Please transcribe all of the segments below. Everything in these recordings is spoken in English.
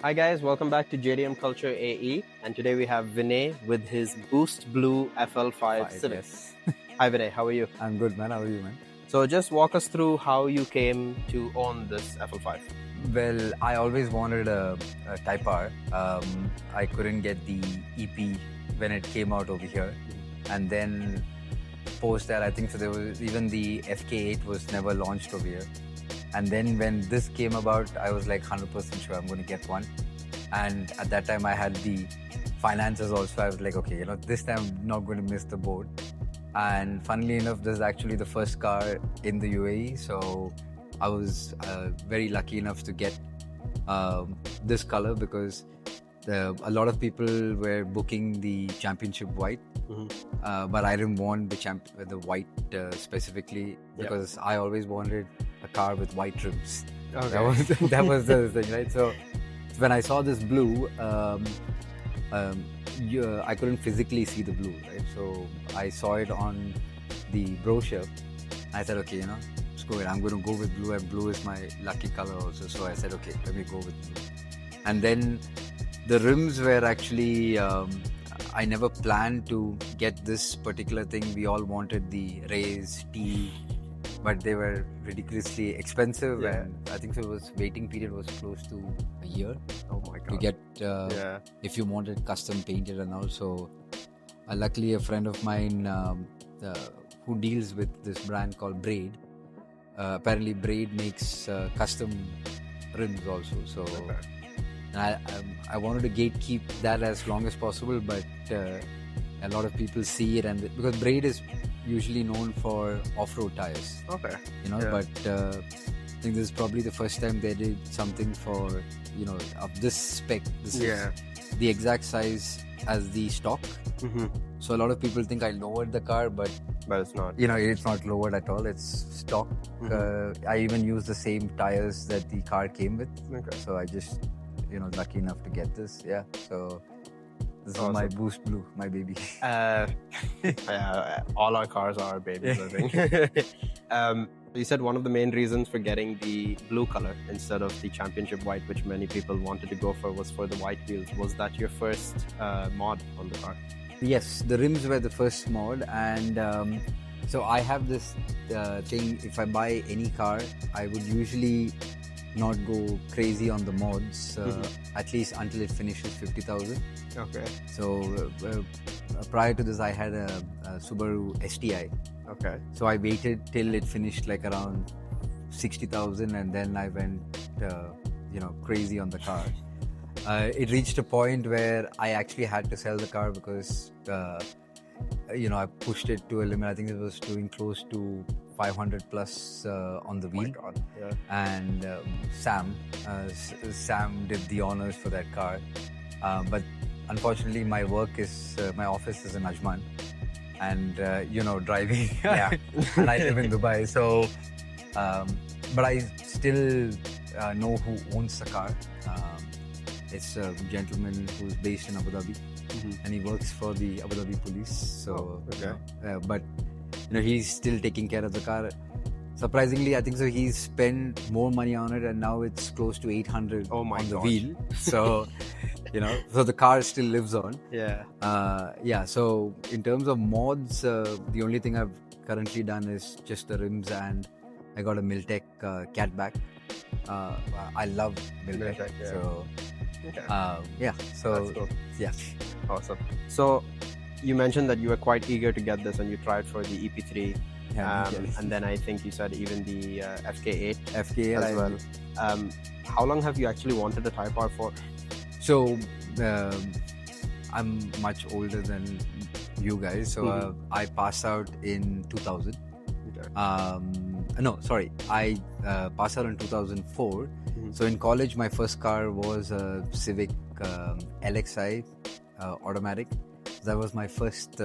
Hi guys, welcome back to JDM Culture AE, and today we have Vinay with his Boost Blue FL5 Civic. Yes. Hi Vinay, how are you? I'm good, man. How are you, man? So just walk us through how you came to own this FL5. Well, I always wanted a Type R. I couldn't get the EP when it came out over here. And then post that, I think so there was even the FK8 was never launched over here. And then when this came about, I was like 100% sure I'm going to get one. And at that time, I had the finances also. I was like, okay, this time I'm not going to miss the boat. And funnily enough, this is actually the first car in the UAE. So I was very lucky enough to get this color because a lot of people were booking the championship white. But I didn't want the white specifically because I always wanted a car with white trims. Okay. That was the thing, right? So when I saw this blue, I couldn't physically see the blue, right? So I saw it on the brochure. I said, okay, screw it. I'm going to go with blue, and blue is my lucky color also. So I said, okay, let me go with blue. And then the rims were actually, I never planned to get this particular thing. We all wanted the Rays T, but they were ridiculously expensive, and I think so waiting period was close to a year. Oh my god. To get if you wanted custom painted. And also luckily a friend of mine who deals with this brand called Braid, apparently Braid makes custom rims also, so I wanted to gatekeep that as long as possible, but a lot of people see it, and because Braid is usually known for off-road tires, but I think this is probably the first time they did something for of this spec. This is the exact size as the stock. So a lot of people think I lowered the car, but it's not. It's not lowered at all. It's stock. I even use the same tires that the car came with. So I just lucky enough to get this. So this is my Boost Blue, my baby. All our cars are babies, I think. You said one of the main reasons for getting the blue color instead of the championship white, which many people wanted to go for, was for the white wheels. Was that your first mod on the car? Yes, the rims were the first mod, and so I have this thing. If I buy any car, I would usually not go crazy on the mods, at least until it finishes 50,000. Okay. So prior to this, I had a Subaru STI. Okay. So I waited till it finished like around 60,000, and then I went, crazy on the car. It reached a point where I actually had to sell the car because, I pushed it to a limit. I think it was doing close to 500 plus on the wheel. Oh my God. Yeah. And Sam did the honors for that car. But unfortunately, my office is in Ajman. And driving, and I live in Dubai, so but I still know who owns the car. It's a gentleman who's based in Abu Dhabi, and he works for the Abu Dhabi police. So but he's still taking care of the car. Surprisingly, I think so he's spent more money on it, and now it's close to 800 on the wheel. So so the car still lives on. So in terms of mods, the only thing I've currently done is just the rims, and I got a Miltech catback. I love Miltech. So That's cool. Awesome. So you mentioned that you were quite eager to get this, and you tried for the EP3. And then I think you said even the FK8 as well. How long have you actually wanted a Type R for? So I'm much older than you guys. So I passed out in 2000. I passed out in 2004. So in college, my first car was a Civic LXI automatic. That was my first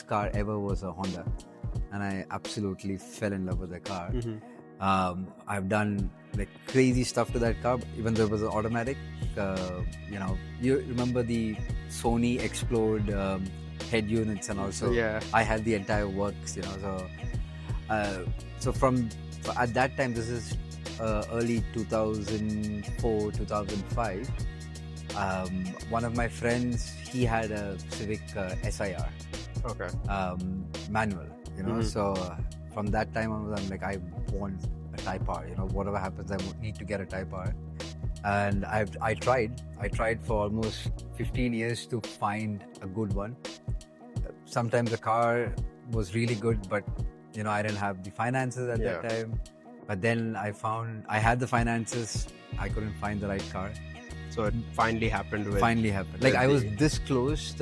car ever was a Honda, and I absolutely fell in love with the car. I've done like crazy stuff to that car, even though it was an automatic. You remember the Sony Explode head units, and also I had the entire works. So from at that time, this is early 2004, 2005. One of my friends, he had a Civic SIR Okay. manual, So from that time on, I'm like, I want a Type R. Whatever happens, I need to get a Type R. And I tried for almost 15 years to find a good one. Sometimes the car was really good, but I didn't have the finances at that time. But then I had the finances. I couldn't find the right car. So it finally happened. Like I was this close,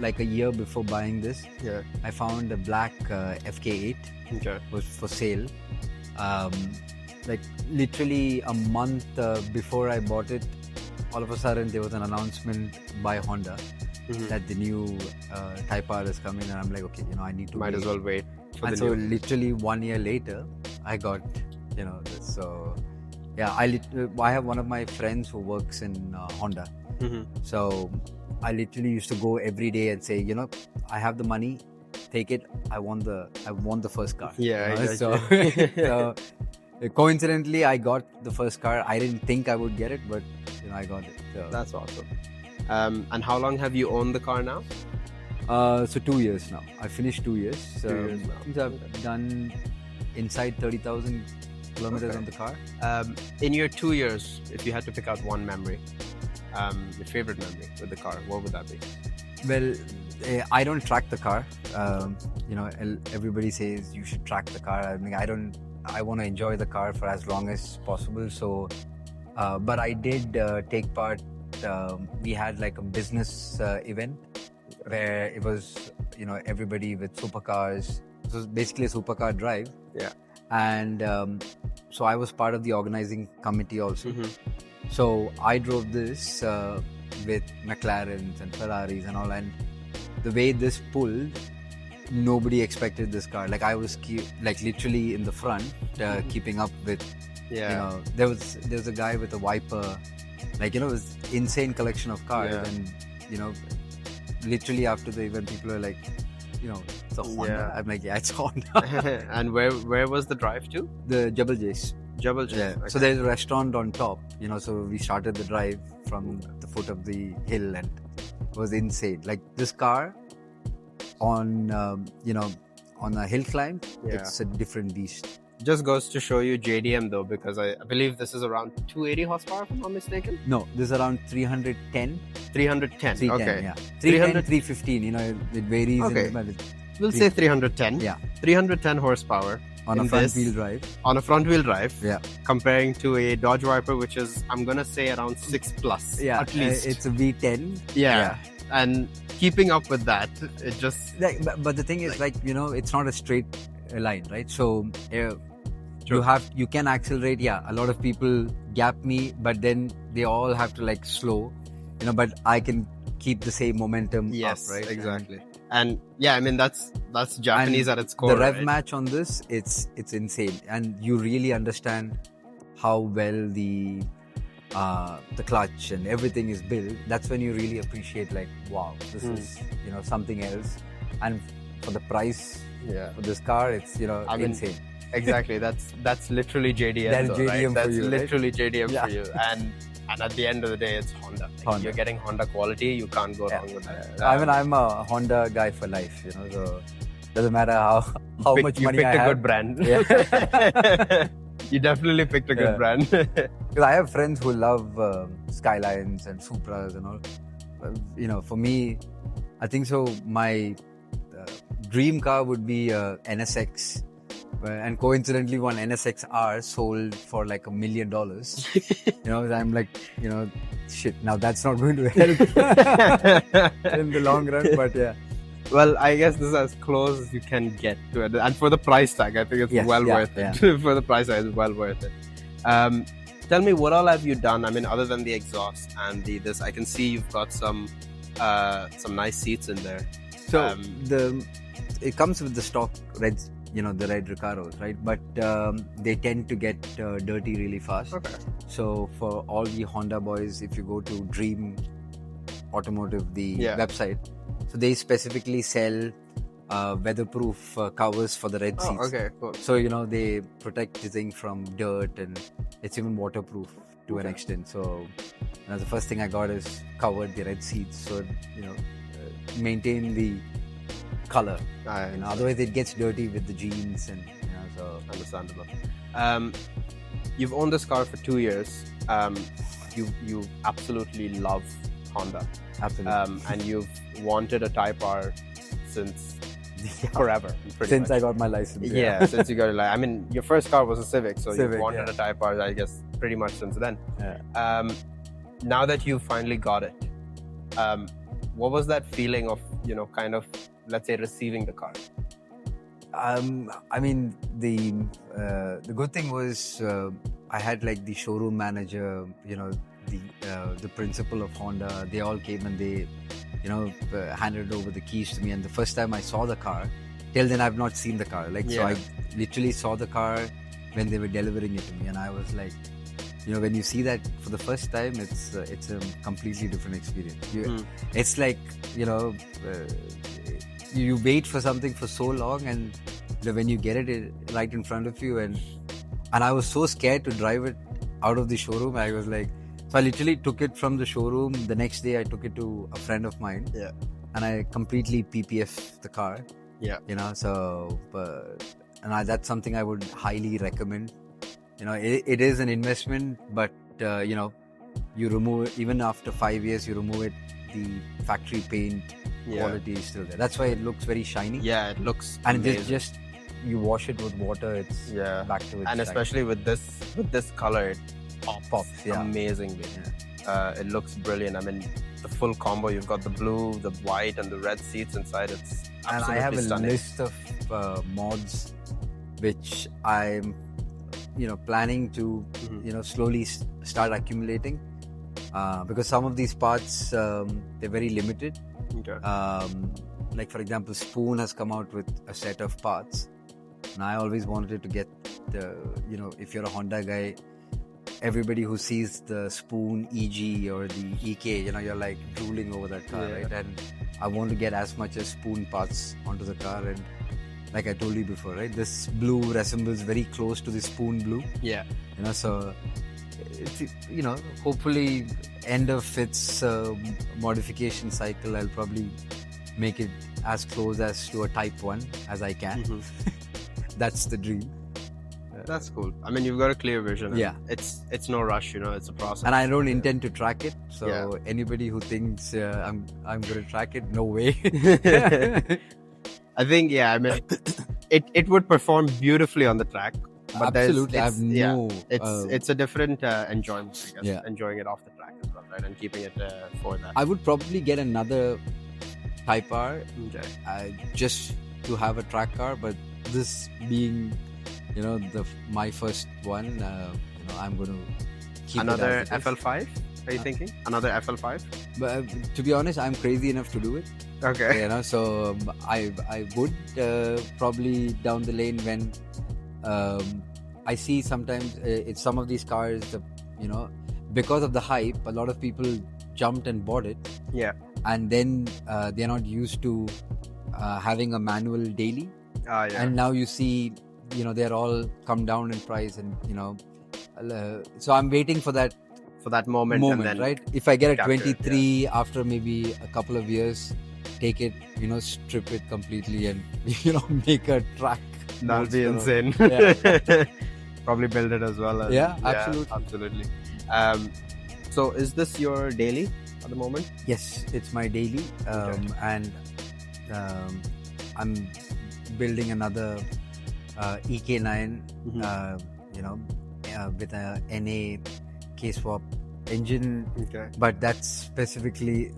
like a year before buying this. Yeah. I found a black FK8. Okay. Was for sale. Like literally a month before I bought it, all of a sudden there was an announcement by Honda that the new Type R is coming, and I'm like, okay, I need to might wait. as well wait. And so literally 1 year later, I got this. So yeah, I have one of my friends who works in Honda. So I literally used to go every day and say, I have the money, take it. I want the first car. Yeah, exactly. So coincidentally, I got the first car. I didn't think I would get it, but I got it. So. That's awesome. And how long have you owned the car now? So 2 years now. I finished 2 years. 2 years now. I think I've done inside 30,000 kilometers on the car. In your 2 years, if you had to pick out one memory, your favorite memory with the car, what would that be? Well, I don't track the car. Everybody says you should track the car. I mean, I want to enjoy the car for as long as possible. So, but I did take part. We had like a business event where it was, everybody with supercars. So it was basically a supercar drive. Yeah. And so I was part of the organizing committee also. So I drove this with McLarens and Ferraris and all. And the way this pulled, nobody expected this car. Like I was literally in the front, keeping up with. Yeah. There was a guy with a wiper. Like it was insane collection of cars, and literally after the event, people are like, it's a Honda. Yeah. I'm like, yeah, it's Honda. And where was the drive to? The Jabal Jais. Jabal Jais. Yeah. Okay. So there's a restaurant on top. So we started the drive from the foot of the hill, and it was insane. Like this car on on a hill climb, it's a different beast. Just goes to show you JDM though, because I believe this is around 280 horsepower, if I'm not mistaken. No, this is around 310. 310. 310, Okay. yeah. 310, 315. It varies. Okay. But We'll say 310. Yeah. 310 horsepower. On a front-wheel drive. On a front-wheel drive. Yeah. Comparing to a Dodge Viper, which is, I'm going to say, around 6+. Yeah. At least. It's a V10. Yeah. And keeping up with that, it just... But the thing is, it's not a straight line, right? So... You can accelerate. Yeah, a lot of people gap me, but then they all have to slow, but I can keep the same momentum up, right? Exactly. And yeah, I mean that's Japanese at its core. The rev match on this, it's insane, and you really understand how well the clutch and everything is built. That's when you really appreciate, wow, this is something else. And for the price for this car, it's insane. Exactly. That's literally JDM. That's JDM right? for you. That's literally right? JDM for you. And at the end of the day, it's Honda. You're getting Honda quality. You can't go wrong with that. I'm a Honda guy for life. So doesn't matter how much money I have. You picked a good brand. Yeah. You definitely picked a good brand. Because I have friends who love Skylines and Supras and all. For me, I think so. My dream car would be NSX. And coincidentally, one NSX-R sold for $1 million. I'm like, shit, now that's not going to help in the long run, but yeah. Well, I guess this is as close as you can get to it. And for the price tag, I think it's worth it. For the price tag, it's well worth it. Tell me, what all have you done? I mean, other than the exhaust and this, I can see you've got some nice seats in there. So it comes with the stock red, the red Recaros, right? But they tend to get dirty really fast. Okay. So for all the Honda boys, if you go to Dream Automotive, the website, so they specifically sell weatherproof covers for the red seats. Okay, cool. So they protect the thing from dirt, and it's even waterproof. to an extent. So the first thing I got is covered the red seats, so maintain the color. Otherwise it gets dirty with the jeans, and so understandable. You've owned this car for 2 years. You absolutely love Honda. Absolutely. And you've wanted a Type R since forever. Since I got my license. Yeah, since you got it. I mean, your first car was a Civic, so Civic, you wanted a Type R, I guess, pretty much since then. Yeah. Now that you finally got it, what was that feeling of, kind of, let's say, receiving the car? I mean, the good thing was I had like the showroom manager, the principal of Honda. They all came and they, handed over the keys to me. And the first time I saw the car, till then I've not seen the car. So I literally saw the car when they were delivering it to me, and I was like, when you see that for the first time, it's a completely different experience. It's like, you wait for something for so long, and when you get it right in front of you, and I was so scared to drive it out of the showroom. I was like, so I literally took it from the showroom. The next day I took it to a friend of mine, and I completely PPF the car. So that's something I would highly recommend. It is an investment, but you remove it, even after 5 years, you remove it, the factory paint quality is still there. That's why it looks very shiny. Yeah, it looks and amazing. just you wash it with water, it's back to its and especially with this color, it pops amazingly. It looks brilliant. I mean, the full combo, you've got the blue, the white, and the red seats inside. It's absolutely and I have a stunning. list of mods which I'm planning to slowly start accumulating, because some of these parts they're very limited. Like for example, Spoon has come out with a set of parts, and I always wanted to get the, if you're a Honda guy, everybody who sees the Spoon EG or the EK, you're like drooling over that car, right? And I want to get as much as Spoon parts onto the car, and like I told you before, right? This blue resembles very close to the Spoon blue. So it's, hopefully end of its modification cycle, I'll probably make it as close as to a Type 1 as I can. That's the dream. That's cool. I mean, you've got a clear vision. It's no rush, it's a process. And I don't intend to track it. So anybody who thinks I'm going to track it, no way. I think, I mean, it would perform beautifully on the track. But absolutely, I have no. It's a different enjoyment, I guess. Enjoying it off the track as well, right? And keeping it for that. I would probably get another Type R just to have a track car, but this being, my first one, I'm going to keep another it as FL5. Are you thinking another FL5? But to be honest, I'm crazy enough to do it. Okay. So I would probably down the lane when I see sometimes it's some of these cars, because of the hype, a lot of people jumped and bought it. And then they're not used to having a manual daily. And now you see, they're all come down in price, and so I'm waiting for that moment and then, right? If I get a 23 after maybe a couple of years, take it, strip it completely, and make a track. That'll be insane. Probably build it as well. Absolutely. So is this your daily at the moment? Yes, it's my daily. And I'm building another EK9 with a NA K-swap engine, but that's specifically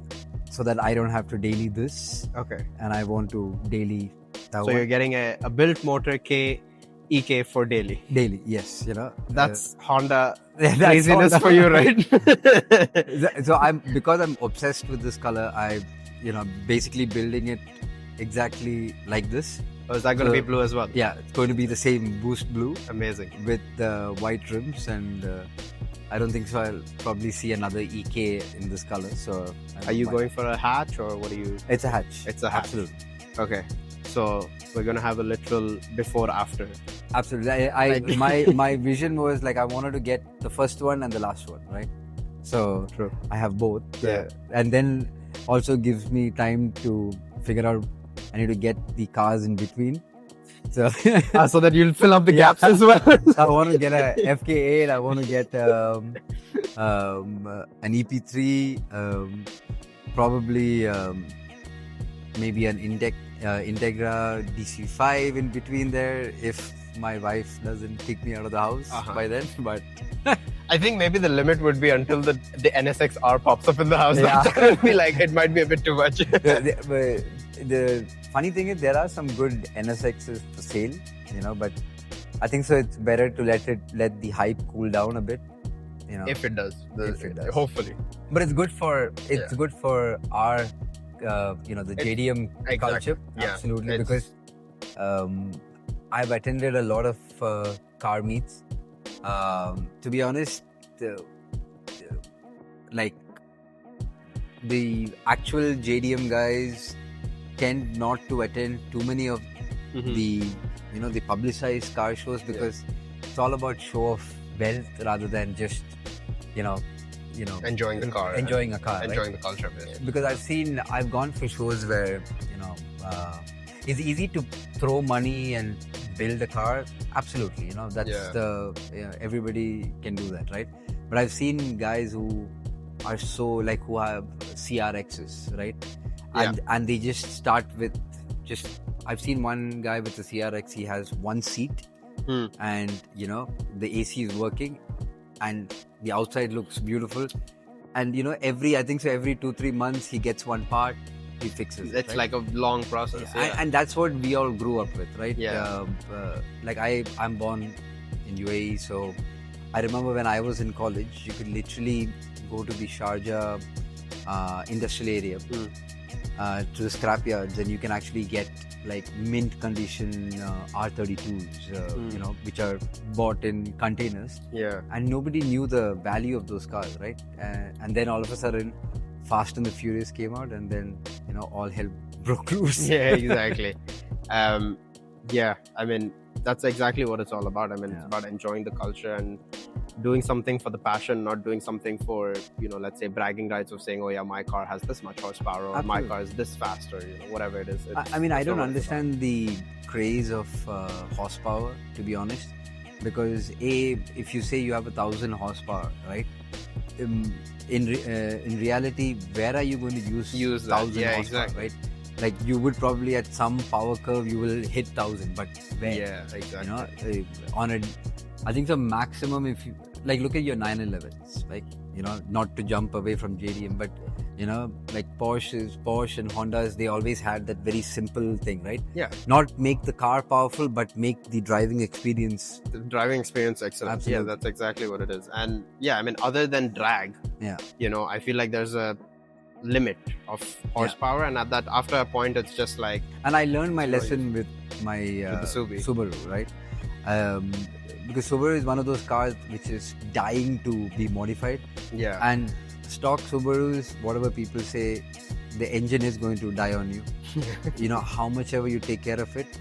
so that I don't have to daily this. And I want to daily that one. You're getting a built motor EK for daily. Yes. That's Honda craziness for you, right? So because I'm obsessed with this color, I basically building it exactly like this. Oh, is that going to be blue as well? Yeah, it's going to be the same boost blue. Amazing. With the white rims, and I don't think so I'll probably see another EK in this color. So are you going for a hatch, or what are you? It's a hatch. It's a hatch. Absolutely. Okay. So we're going to have a literal before after Absolutely. My vision was like I wanted to get the first one and the last one, right? So True. I have both. Yeah. And then also gives me time to figure out I need to get the cars in between. So So that you'll fill up the gaps as well. I want to get a FK8. I want to get an EP3, probably maybe an Integra DC5 in between there if my wife doesn't kick me out of the house by then. But I think maybe the limit would be until the NSX-R pops up in the house. Yeah. That would be like, it might be a bit too much. The funny thing is there are some good NSXs for sale, but I think so it's better to let the hype cool down a bit, If it does. If it does. Hopefully. But it's good for our the JDM culture. Yeah. Absolutely, because I've attended a lot of car meets. To be honest, like the actual JDM guys tend not to attend too many of the the publicized car shows because it's all about show of wealth rather than just enjoying the car, enjoying a car, enjoying the culture of it. Because I've gone for shows where it's easy to throw money and build a car. Absolutely, that's everybody can do that, right? But I've seen guys who are who have CRXs, right? And they just start with I've seen one guy with a CRX, he has one seat and the AC is working and the outside looks beautiful, and every 2-3 months he gets one part, he fixes it. It's like a long process. And that's what we all grew up with, right? Like I'm born in UAE, so I remember when I was in college, you could literally go to the Sharjah industrial area to the scrapyards, and you can actually get mint condition R32s, which are bought in containers. Yeah. And nobody knew the value of those cars, right? And then all of a sudden, Fast and the Furious came out, and then all hell broke loose. Yeah, exactly. That's exactly what it's all about. It's about enjoying the culture and doing something for the passion, not doing something for let's say bragging rights of saying, oh yeah, my car has this much horsepower, or my car is this fast, or whatever it is. I don't understand the craze of horsepower, to be honest, because if you say you have 1,000 horsepower, right? In reality, where are you going to use 1,000 horsepower, exactly. right? Like you would probably at some power curve you will hit 1,000, but where? Yeah, exactly. I think the maximum, if you look at your 911s, not to jump away from JDM, but Porsche and Hondas, they always had that very simple thing, right? Yeah. Not make the car powerful, but make the driving experience. The driving experience excellent. Absolutely. Yeah, that's exactly what it is. And other than drag, I feel like there's a limit of horsepower, and at that, after a point, it's just like. And I learned my lesson with my with the Subaru, right? Because Subaru is one of those cars which is dying to be modified. Yeah. And stock Subarus, whatever people say, the engine is going to die on you. How much ever you take care of it,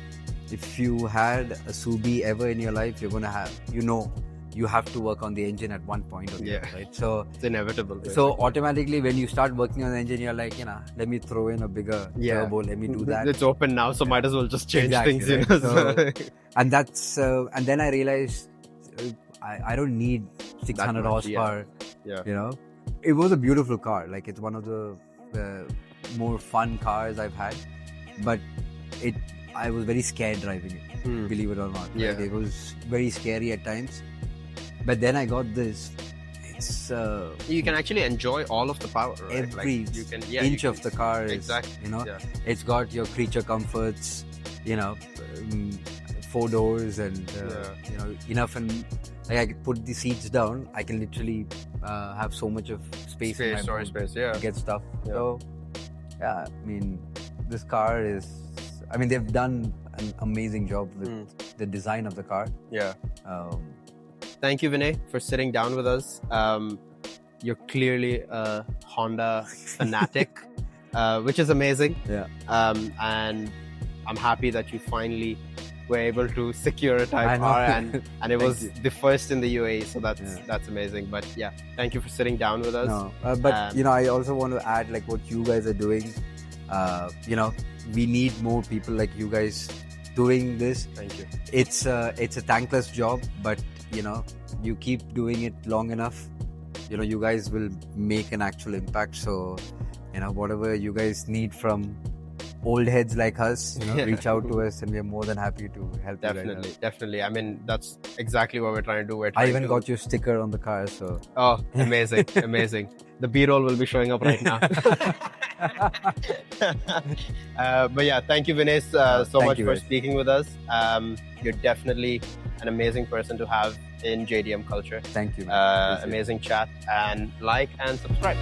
if you had a Subi ever in your life, you're going to have, you have to work on the engine at one point or the other, right? So it's inevitable. Basically. So automatically when you start working on the engine, you're like, let me throw in a bigger turbo, let me do that. It's open now, so might as well just change things. Right? So, and that's and then I realized I don't need 600 horsepower. Yeah. It was a beautiful car. It's one of the more fun cars I've had, but I was very scared driving it, believe it or not. Yeah. It was very scary at times. But then I got this. It's you can actually enjoy all of the power, right? Every inch of the car is exactly. It's got your creature comforts, 4 doors and enough, and I can put the seats down. I can literally have so much of space in my storage space, to get stuff. So this car is. They've done an amazing job with the design of the car. Yeah. Thank you, Vinay, for sitting down with us. You're clearly a Honda fanatic, which is amazing. Yeah. And I'm happy that you finally were able to secure a Type R, and it was the first in the UAE. So that's amazing. But yeah, thank you for sitting down with us. No, but I also want to add like what you guys are doing. We need more people like you guys doing this. Thank you. It's a thankless job, but you keep doing it long enough, you guys will make an actual impact. So whatever you guys need from old heads like us, reach out to us, and we're more than happy to help you guys. Definitely. I mean, that's exactly what we're trying to do. I even got your sticker on the car, so amazing. The B-roll will be showing up right now. But yeah, thank you, Vinay, so much for speaking with us. You're definitely an amazing person to have in JDM culture. Thank you. Amazing chat, and like and subscribe.